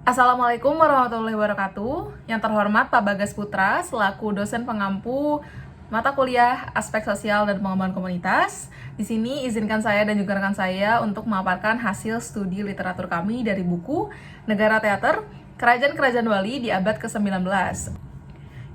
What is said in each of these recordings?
Assalamualaikum warahmatullahi wabarakatuh. Yang terhormat Pak Bagas Putra selaku dosen pengampu mata kuliah Aspek Sosial dan Pengembangan Komunitas. Di sini izinkan saya dan juga rekan saya untuk memaparkan hasil studi literatur kami dari buku Negara Teater, Kerajaan-Kerajaan Bali di abad ke-19.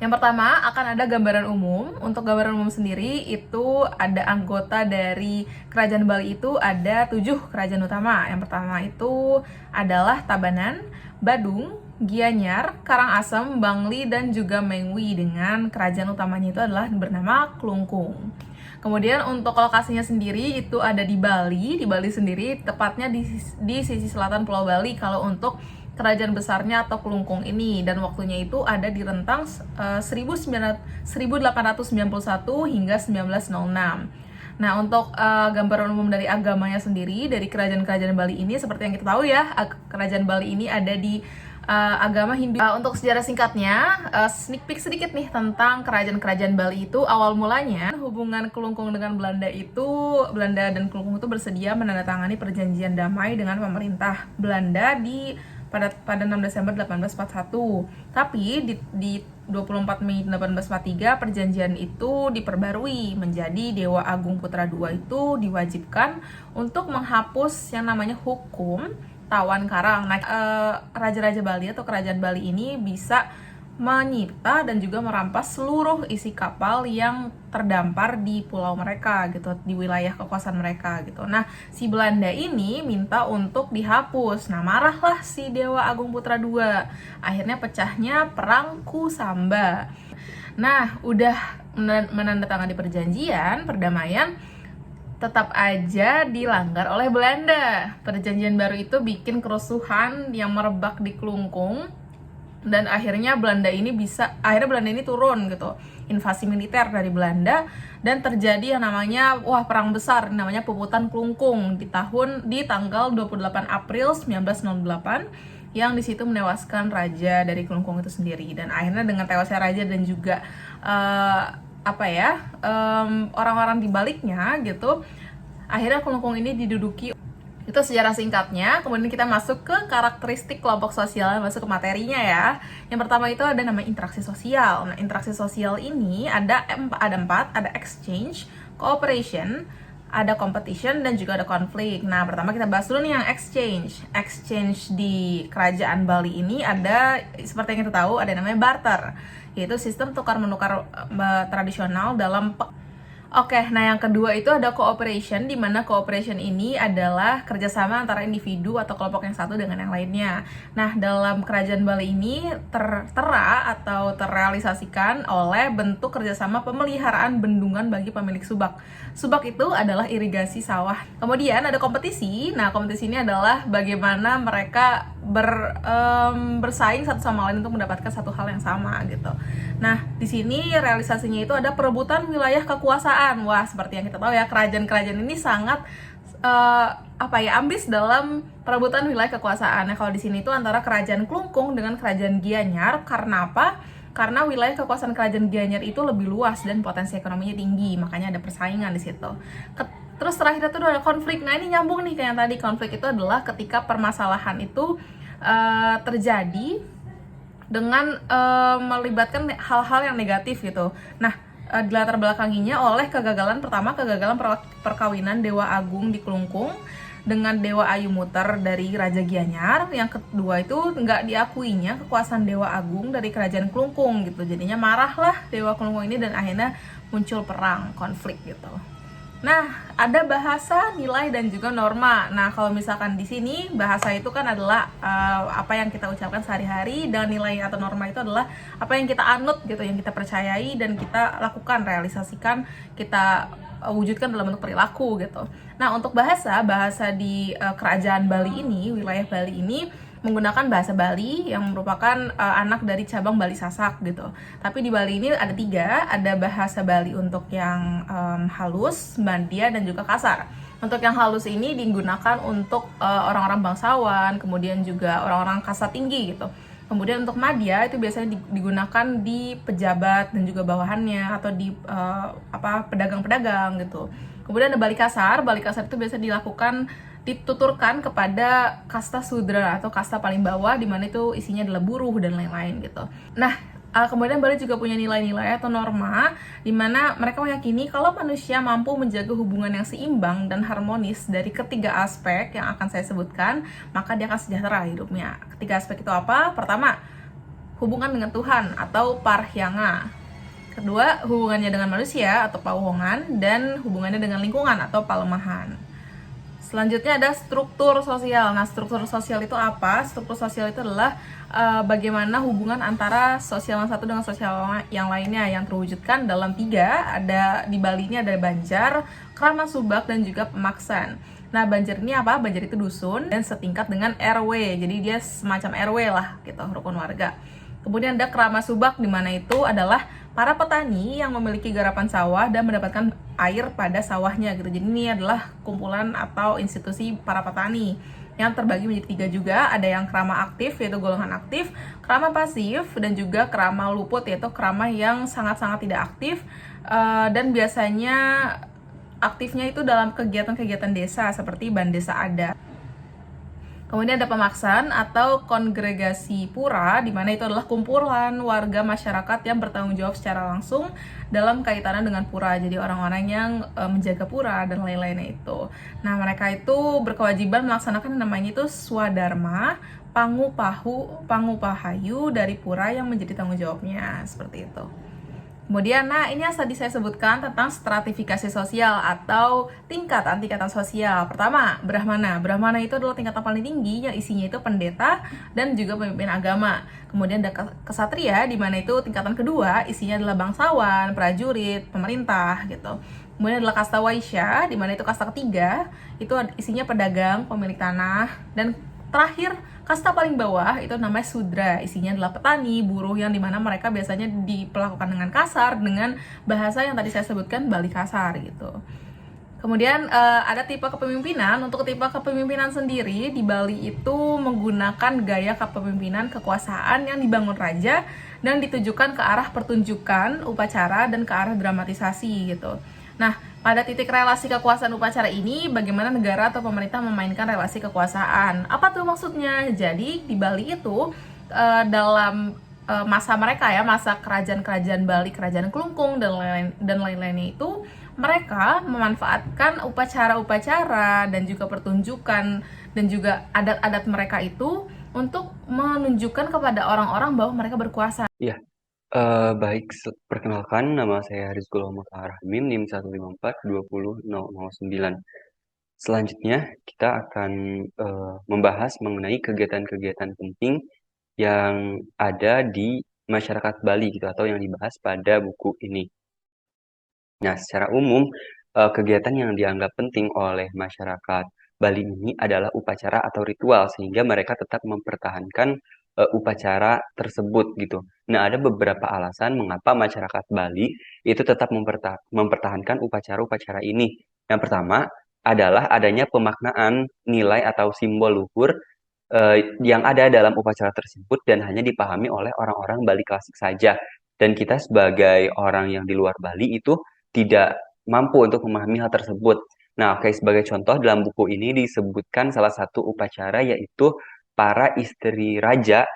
Yang pertama akan ada gambaran umum. Untuk gambaran umum sendiri itu ada anggota dari Kerajaan Bali itu ada 7 kerajaan utama. Yang pertama itu adalah Tabanan, Badung, Gianyar, Karangasem, Bangli, dan juga Mengwi, dengan kerajaan utamanya itu adalah bernama Klungkung. Kemudian untuk lokasinya sendiri itu ada di Bali sendiri, tepatnya di sisi selatan Pulau Bali kalau untuk kerajaan besarnya atau Klungkung ini, dan waktunya itu ada di rentang 1891 hingga 1906. Nah, untuk gambaran umum dari agamanya sendiri dari kerajaan-kerajaan Bali ini, seperti yang kita tahu ya, kerajaan Bali ini ada di agama Hindu. Untuk sejarah singkatnya, sneak peek sedikit nih tentang kerajaan-kerajaan Bali itu. Awal mulanya hubungan Kelungkung dengan Belanda dan Kelungkung itu bersedia menandatangani perjanjian damai dengan pemerintah Belanda pada 6 Desember 1841. Tapi di 24 Mei 1843 perjanjian itu diperbarui menjadi Dewa Agung Putra II itu diwajibkan untuk menghapus yang namanya hukum tawan karang. Nah, Raja-Raja Bali atau Kerajaan Bali ini bisa menyita dan juga merampas seluruh isi kapal yang terdampar di pulau mereka gitu, di wilayah kekuasaan mereka gitu. Nah, si Belanda ini minta untuk dihapus. Nah, marahlah si Dewa Agung Putra II. Akhirnya pecahnya Perang Kusamba. Nah, udah menandatangani perjanjian perdamaian, tetap aja dilanggar oleh Belanda. Perjanjian baru itu bikin kerusuhan yang merebak di Klungkung, dan akhirnya Belanda ini turun gitu, invasi militer dari Belanda, dan terjadi yang namanya perang besar namanya Puputan Klungkung di tanggal 28 April 1908, yang di situ menewaskan raja dari Klungkung itu sendiri. Dan akhirnya dengan tewasnya raja dan juga orang-orang di baliknya gitu, akhirnya Klungkung ini diduduki. Itu sejarah singkatnya. Kemudian kita masuk ke karakteristik kelompok sosial, masuk ke materinya ya. Yang pertama itu ada namanya interaksi sosial. Nah, interaksi sosial ini ada 4, ada exchange, cooperation, ada competition, dan juga ada konflik. Nah, pertama kita bahas dulu nih yang exchange. Exchange di kerajaan Bali ini ada, seperti yang kita tahu, ada namanya barter, yaitu sistem tukar-menukar tradisional dalam. Oke, nah yang kedua itu ada cooperation, di mana cooperation ini adalah kerjasama antara individu atau kelompok yang satu dengan yang lainnya. Nah, dalam kerajaan Bali ini tertera atau terrealisasikan oleh bentuk kerjasama pemeliharaan bendungan bagi pemilik subak. Subak itu adalah irigasi sawah. Kemudian ada kompetisi. Nah, kompetisi ini adalah bagaimana mereka bersaing satu sama lain untuk mendapatkan satu hal yang sama gitu. Nah, di sini realisasinya itu ada perebutan wilayah kekuasaan. Wah, seperti yang kita tahu ya, kerajaan-kerajaan ini sangat ambis dalam perebutan wilayah kekuasaan. Nah, kalau di sini itu antara kerajaan Klungkung dengan kerajaan Gianyar. Karena apa? Karena wilayah kekuasaan kerajaan Gianyar itu lebih luas dan potensi ekonominya tinggi, makanya ada persaingan di situ. Terus terakhir itu ada konflik. Nah, ini nyambung nih kayak yang tadi. Konflik itu adalah ketika permasalahan itu terjadi dengan melibatkan hal-hal yang negatif gitu. Nah, dilatar belakanginya oleh kegagalan perkawinan Dewa Agung di Klungkung dengan Dewa Ayumuter dari Raja Gianyar. Yang kedua itu nggak diakuinya kekuasaan Dewa Agung dari Kerajaan Klungkung gitu. Jadinya marahlah Dewa Klungkung ini dan akhirnya muncul perang, konflik gitu. Nah, ada bahasa, nilai, dan juga norma. Nah, kalau misalkan di sini bahasa itu kan adalah apa yang kita ucapkan sehari-hari, dan nilai atau norma itu adalah apa yang kita anut gitu, yang kita percayai dan kita lakukan, realisasikan, kita wujudkan dalam bentuk perilaku gitu. Nah, untuk bahasa di kerajaan Bali ini, wilayah Bali ini menggunakan bahasa Bali yang merupakan anak dari cabang Bali Sasak gitu. Tapi di Bali ini ada 3, ada bahasa Bali untuk yang halus, Bandia, dan juga kasar. Untuk yang halus ini digunakan untuk orang-orang bangsawan, kemudian juga orang-orang kasta tinggi gitu. Kemudian untuk madya itu biasanya digunakan di pejabat dan juga bawahannya, atau di pedagang-pedagang gitu. Kemudian ada Bali kasar itu biasa dilakukan dituturkan kepada kasta sudra atau kasta paling bawah, di mana itu isinya adalah buruh dan lain-lain gitu. Nah, kemudian Bali juga punya nilai-nilai atau norma di mana mereka meyakini kalau manusia mampu menjaga hubungan yang seimbang dan harmonis dari ketiga aspek yang akan saya sebutkan, maka dia akan sejahtera hidupnya. Ketiga aspek itu apa? Pertama, hubungan dengan Tuhan atau parhyanga. Kedua, hubungannya dengan manusia atau pauhongan, dan hubungannya dengan lingkungan atau palemahan. Selanjutnya ada struktur sosial. Nah, struktur sosial itu apa? Struktur sosial itu adalah bagaimana hubungan antara sosial yang satu dengan sosial yang lainnya yang terwujudkan dalam tiga. Ada di Bali ini ada Banjar, Krama Subak, dan juga Pemaksan. Nah, Banjar ini apa? Banjar itu dusun dan setingkat dengan RW. Jadi dia semacam RW lah gitu, rukun warga. Kemudian ada Krama Subak, di mana itu adalah para petani yang memiliki garapan sawah dan mendapatkan air pada sawahnya gitu. Jadi ini adalah kumpulan atau institusi para petani yang terbagi menjadi tiga juga. Ada yang krama aktif, yaitu golongan aktif, krama pasif, dan juga krama luput, yaitu krama yang sangat-sangat tidak aktif, dan biasanya aktifnya itu dalam kegiatan-kegiatan desa seperti bandesa adat. Kemudian ada pemaksan atau kongregasi pura, di mana itu adalah kumpulan warga masyarakat yang bertanggung jawab secara langsung dalam kaitannya dengan pura. Jadi orang-orang yang menjaga pura dan lain-lainnya itu. Nah, mereka itu berkewajiban melaksanakan yang namanya itu swadharma, pangupahayu dari pura yang menjadi tanggung jawabnya, seperti itu. Kemudian, nah ini yang tadi saya sebutkan tentang stratifikasi sosial atau tingkatan sosial. Pertama, Brahmana. Brahmana itu adalah tingkatan paling tinggi yang isinya itu pendeta dan juga pemimpin agama. Kemudian ada kesatria, di mana itu tingkatan kedua isinya adalah bangsawan, prajurit, pemerintah gitu. Kemudian adalah kasta waisya, di mana itu kasta ketiga, itu isinya pedagang, pemilik tanah, dan terakhir kasta paling bawah itu namanya sudra, isinya adalah petani, buruh, yang dimana mereka biasanya diperlakukan dengan kasar, dengan bahasa yang tadi saya sebutkan, Bali kasar gitu. Kemudian ada tipe kepemimpinan. Untuk tipe kepemimpinan sendiri di Bali itu menggunakan gaya kepemimpinan kekuasaan yang dibangun raja dan ditujukan ke arah pertunjukan, upacara, dan ke arah dramatisasi gitu. Nah, pada titik relasi kekuasaan upacara ini, bagaimana negara atau pemerintah memainkan relasi kekuasaan. Apa tuh maksudnya? Jadi, di Bali itu dalam masa mereka ya, masa kerajaan-kerajaan Bali, kerajaan Kelungkung, dan lain-lainnya itu, mereka memanfaatkan upacara-upacara dan juga pertunjukan dan juga adat-adat mereka itu untuk menunjukkan kepada orang-orang bahwa mereka berkuasa. Iya, baik, perkenalkan nama saya Rizkul Muthahar Hamim, NIM 154-20009. Selanjutnya, kita akan membahas mengenai kegiatan-kegiatan penting yang ada di masyarakat Bali gitu, atau yang dibahas pada buku ini. Nah, secara umum, kegiatan yang dianggap penting oleh masyarakat Bali ini adalah upacara atau ritual, sehingga mereka tetap mempertahankan upacara tersebut gitu. Nah, ada beberapa alasan mengapa masyarakat Bali itu tetap mempertahankan upacara-upacara ini. Yang pertama adalah adanya pemaknaan nilai atau simbol luhur yang ada dalam upacara tersebut dan hanya dipahami oleh orang-orang Bali klasik saja. Dan kita sebagai orang yang di luar Bali itu tidak mampu untuk memahami hal tersebut. Nah, oke, sebagai contoh dalam buku ini disebutkan salah satu upacara, yaitu para istri raja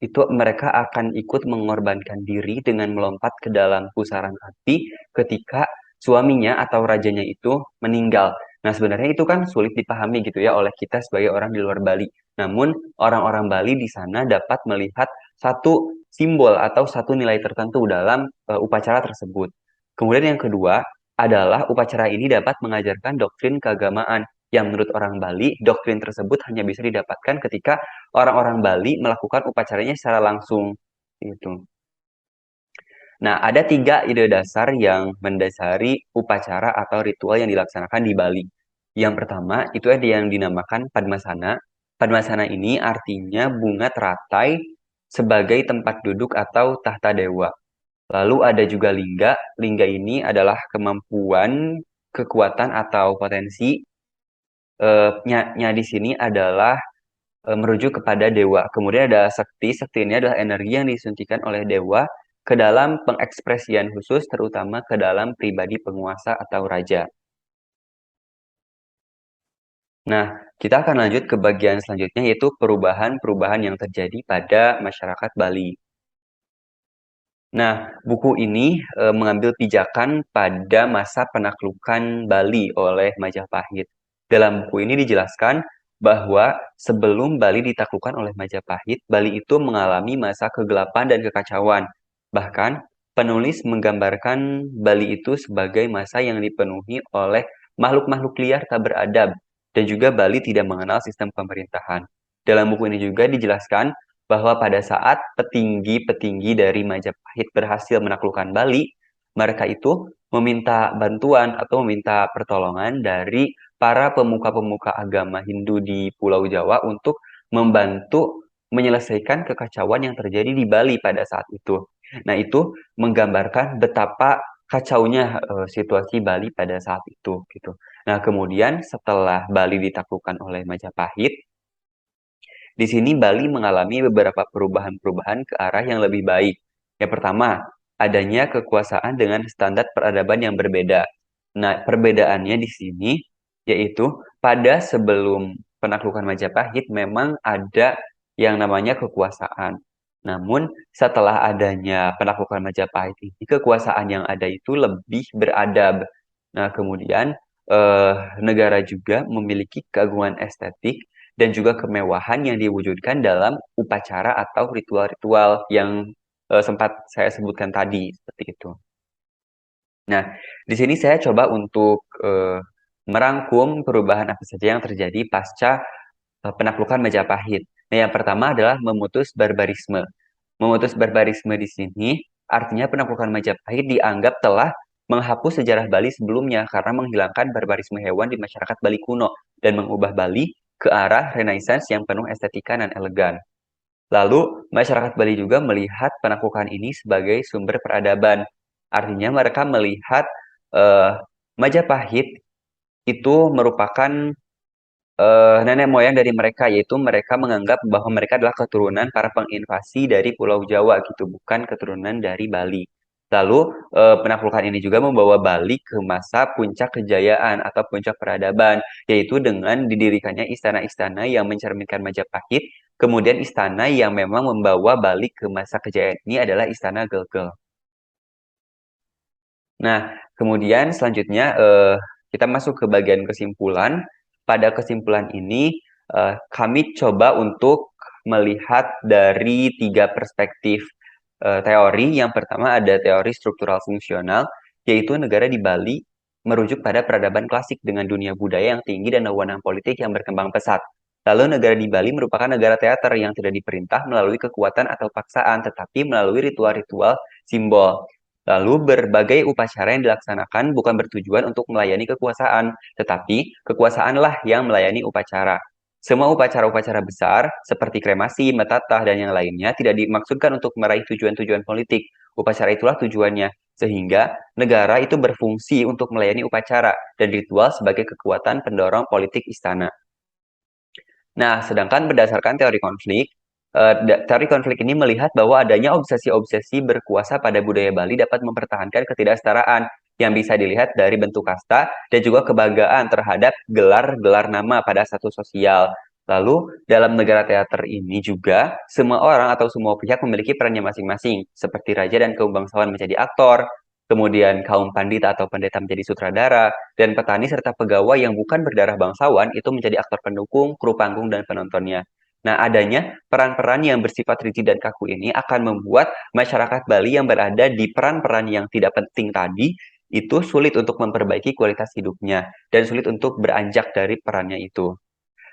itu mereka akan ikut mengorbankan diri dengan melompat ke dalam pusaran api ketika suaminya atau rajanya itu meninggal. Nah, sebenarnya itu kan sulit dipahami gitu ya oleh kita sebagai orang di luar Bali. Namun, orang-orang Bali di sana dapat melihat satu simbol atau satu nilai tertentu dalam upacara tersebut. Kemudian yang kedua adalah upacara ini dapat mengajarkan doktrin keagamaan yang menurut orang Bali, doktrin tersebut hanya bisa didapatkan ketika orang-orang Bali melakukan upacaranya secara langsung. Gitu. Nah, ada 3 ide dasar yang mendasari upacara atau ritual yang dilaksanakan di Bali. Yang pertama, itu ada yang dinamakan Padmasana. Padmasana ini artinya bunga teratai sebagai tempat duduk atau tahta dewa. Lalu ada juga lingga. Lingga ini adalah kemampuan, kekuatan atau potensi. Nya di sini adalah merujuk kepada dewa. Kemudian ada sakti. Sakti ini adalah energi yang disuntikan oleh dewa ke dalam pengekspresian khusus, terutama ke dalam pribadi penguasa atau raja. Nah, Kita akan lanjut ke bagian selanjutnya, yaitu perubahan-perubahan yang terjadi pada masyarakat Bali. Nah, buku ini mengambil pijakan pada masa penaklukan Bali oleh Majapahit. Dalam buku ini dijelaskan bahwa sebelum Bali ditaklukkan oleh Majapahit, Bali itu mengalami masa kegelapan dan kekacauan. Bahkan, penulis menggambarkan Bali itu sebagai masa yang dipenuhi oleh makhluk-makhluk liar tak beradab, dan juga Bali tidak mengenal sistem pemerintahan. Dalam buku ini juga dijelaskan bahwa pada saat petinggi-petinggi dari Majapahit berhasil menaklukkan Bali, mereka itu meminta bantuan atau meminta pertolongan dari para pemuka-pemuka agama Hindu di Pulau Jawa untuk membantu menyelesaikan kekacauan yang terjadi di Bali pada saat itu. Nah, itu menggambarkan betapa kacaunya situasi Bali pada saat itu gitu. Nah, kemudian setelah Bali ditaklukkan oleh Majapahit, di sini Bali mengalami beberapa perubahan-perubahan ke arah yang lebih baik. Yang pertama, adanya kekuasaan dengan standar peradaban yang berbeda. Nah, perbedaannya di sini yaitu pada sebelum penaklukan Majapahit memang ada yang namanya kekuasaan. Namun setelah adanya penaklukan Majapahit ini, kekuasaan yang ada itu lebih beradab. Nah, kemudian negara juga memiliki keagungan estetik dan juga kemewahan yang diwujudkan dalam upacara atau ritual-ritual yang sempat saya sebutkan tadi, seperti itu. Nah, di sini saya coba untuk merangkum perubahan apa saja yang terjadi pasca penaklukan Majapahit. Nah, yang pertama adalah memutus barbarisme. Memutus barbarisme di sini artinya penaklukan Majapahit dianggap telah menghapus sejarah Bali sebelumnya karena menghilangkan barbarisme hewan di masyarakat Bali kuno dan mengubah Bali ke arah Renaissance yang penuh estetika dan elegan. Lalu, masyarakat Bali juga melihat penaklukan ini sebagai sumber peradaban. Artinya mereka melihat eh, Majapahit itu merupakan nenek moyang dari mereka, yaitu mereka menganggap bahwa mereka adalah keturunan para penginvasi dari Pulau Jawa gitu, bukan keturunan dari Bali. Lalu penaklukan ini juga membawa Bali ke masa puncak kejayaan atau puncak peradaban, yaitu dengan didirikannya istana-istana yang mencerminkan Majapahit, kemudian istana yang memang membawa Bali ke masa kejayaan ini adalah Istana Gelgel. Nah, kemudian selanjutnya kita masuk ke bagian kesimpulan. Pada kesimpulan ini, kami coba untuk melihat dari tiga perspektif teori. Yang pertama ada teori struktural fungsional, yaitu negara di Bali merujuk pada peradaban klasik dengan dunia budaya yang tinggi dan wewenang politik yang berkembang pesat. Lalu negara di Bali merupakan negara teater yang tidak diperintah melalui kekuatan atau paksaan, tetapi melalui ritual-ritual simbol. Lalu berbagai upacara yang dilaksanakan bukan bertujuan untuk melayani kekuasaan, tetapi kekuasaanlah yang melayani upacara. Semua upacara-upacara besar seperti kremasi, metatah, dan yang lainnya tidak dimaksudkan untuk meraih tujuan-tujuan politik. Upacara itulah tujuannya, sehingga negara itu berfungsi untuk melayani upacara dan ritual sebagai kekuatan pendorong politik istana. Nah, sedangkan berdasarkan teori konflik ini melihat bahwa adanya obsesi-obsesi berkuasa pada budaya Bali dapat mempertahankan ketidaksetaraan yang bisa dilihat dari bentuk kasta dan juga kebanggaan terhadap gelar-gelar nama pada satu sosial. Lalu, dalam negara teater ini juga, semua orang atau semua pihak memiliki perannya masing-masing, seperti raja dan kaum bangsawan menjadi aktor, kemudian kaum pandita atau pendeta menjadi sutradara, dan petani serta pegawai yang bukan berdarah bangsawan itu menjadi aktor pendukung, kru panggung, dan penontonnya. Nah, adanya peran-peran yang bersifat rigid dan kaku ini akan membuat masyarakat Bali yang berada di peran-peran yang tidak penting tadi itu sulit untuk memperbaiki kualitas hidupnya dan sulit untuk beranjak dari perannya itu.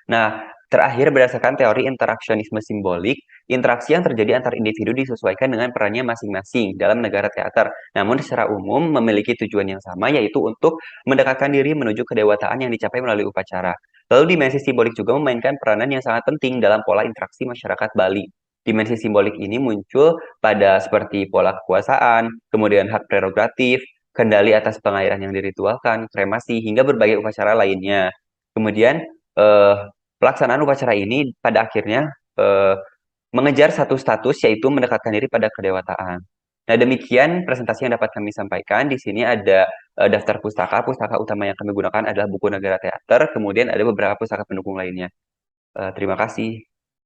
Nah, terakhir berdasarkan teori interaksionisme simbolik, interaksi yang terjadi antar individu disesuaikan dengan perannya masing-masing dalam negara teater. Namun secara umum memiliki tujuan yang sama, yaitu untuk mendekatkan diri menuju kedewasaan yang dicapai melalui upacara. Lalu dimensi simbolik juga memainkan peranan yang sangat penting dalam pola interaksi masyarakat Bali. Dimensi simbolik ini muncul pada seperti pola kekuasaan, kemudian hak prerogatif, kendali atas pengairan yang diritualkan, kremasi, hingga berbagai upacara lainnya. Kemudian, eh, pelaksanaan upacara ini pada akhirnya mengejar satu status, yaitu mendekatkan diri pada kedewasaan. Nah, demikian presentasi yang dapat kami sampaikan. Di sini ada daftar pustaka. Pustaka utama yang kami gunakan adalah buku Negara Teater, kemudian ada beberapa pustaka pendukung lainnya. Terima kasih.